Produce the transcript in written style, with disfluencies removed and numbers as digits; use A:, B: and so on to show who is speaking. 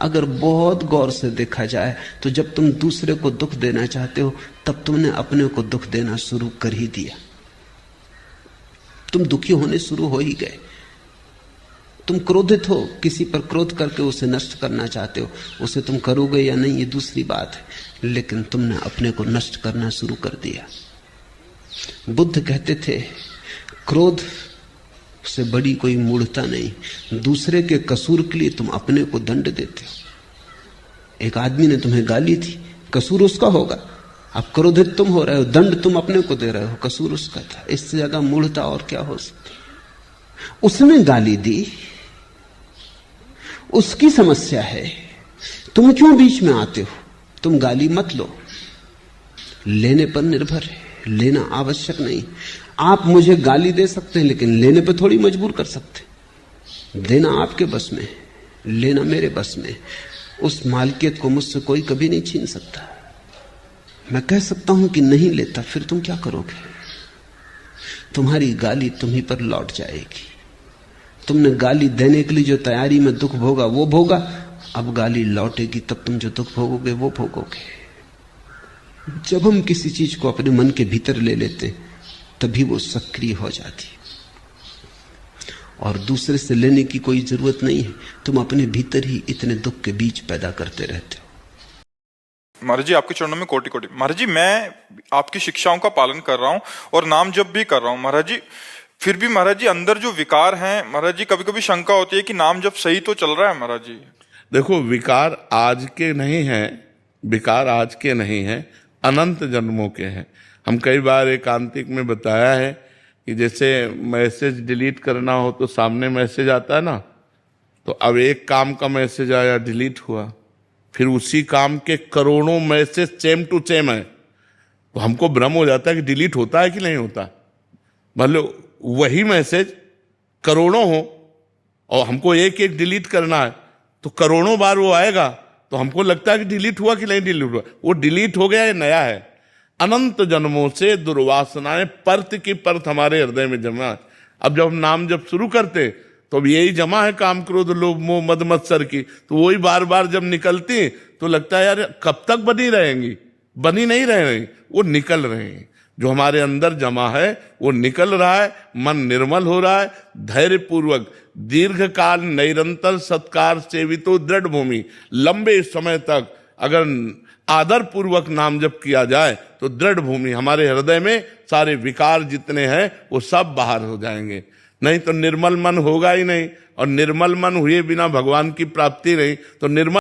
A: अगर बहुत गौर से देखा जाए तो जब तुम दूसरे को दुख देना चाहते हो तब तुमने अपने को दुख देना शुरू कर ही दिया। तुम दुखी होने शुरू हो ही गए। तुम क्रोधित हो, किसी पर क्रोध करके उसे नष्ट करना चाहते हो। उसे तुम करोगे या नहीं ये दूसरी बात है, लेकिन तुमने अपने को नष्ट करना शुरू कर दिया। बुद्ध कहते थे क्रोध से बड़ी कोई मूढ़ता नहीं। दूसरे के कसूर के लिए तुम अपने को दंड देते हो। एक आदमी ने तुम्हें गाली थी, कसूर उसका होगा। अब क्रोधित तुम हो रहे हो, दंड तुम अपने को दे रहे हो, कसूर उसका था। इससे ज्यादा मूढ़ता और क्या हो सकती। उसने गाली दी, उसकी समस्या है, तुम क्यों बीच में आते हो। तुम गाली मत लो, लेने पर निर्भर है, लेना आवश्यक नहीं। आप मुझे गाली दे सकते हैं लेकिन लेने पर थोड़ी मजबूर कर सकते। देना आपके बस में, लेना मेरे बस में। उस मालकियत को मुझसे कोई कभी नहीं छीन सकता। मैं कह सकता हूं कि नहीं लेता, फिर तुम क्या करोगे। तुम्हारी गाली तुम्ही पर लौट जाएगी। तुमने गाली देने के लिए जो तैयारी में दुख भोगा वो भोगा, अब गाली लौटेगी तब तुम जो दुख भोगोगे वो भोगोगे। जब हम किसी चीज को अपने मन के भीतर ले लेते तभी वो सक्रिय हो जाती है, और दूसरे से लेने की कोई जरूरत नहीं है। तुम अपने भीतर ही इतने दुख के बीज पैदा करते रहते हो।
B: महाराज जी आपके चरणों में कोटि कोटि। महाराज जी मैं आपकी शिक्षाओं का पालन कर रहा हूं और नाम जप भी कर रहा हूं महाराज जी, फिर भी महाराज जी अंदर जो विकार हैं महाराज जी, कभी कभी शंका होती है कि नाम जप सही तो चल रहा है महाराज जी।
C: देखो विकार आज के नहीं हैं, विकार आज के नहीं हैं, अनंत जन्मों के हैं। हम कई बार एकांतिक में बताया है कि जैसे मैसेज डिलीट करना हो तो सामने मैसेज आता है ना, तो अब एक काम का मैसेज आया, डिलीट हुआ, फिर उसी काम के करोड़ों मैसेज सेम टू सेम है, तो हमको भ्रम हो जाता है कि डिलीट होता है कि नहीं होता। मतलब वही मैसेज करोड़ों हो और हमको एक एक डिलीट करना है तो करोड़ों बार वो आएगा, तो हमको लगता है कि डिलीट हुआ कि नहीं डिलीट हुआ। वो डिलीट हो गया, ये नया है। अनंत जन्मों से दुर्वासनाएं परत की परत हमारे हृदय में जमा है। अब जब हम नाम जब शुरू करते तो अब यही जमा है काम क्रोध लोभ मोह मद मत्सर की, तो वही बार बार जब निकलती तो लगता है यार कब तक बनी रहेंगी, बनी नहीं रहे, वो निकल रहे हैं। जो हमारे अंदर जमा है वो निकल रहा है, मन निर्मल हो रहा है। धैर्य पूर्वक दीर्घ काल निरंतर सत्कार सेवितो दृढ़ भूमि, लंबे समय तक अगर आदर पूर्वक नाम जप किया जाए तो दृढ़ भूमि, हमारे हृदय में सारे विकार जितने हैं वो सब बाहर हो जाएंगे। नहीं तो निर्मल मन होगा ही नहीं, और निर्मल मन हुए बिना भगवान की प्राप्ति नहीं। तो निर्मल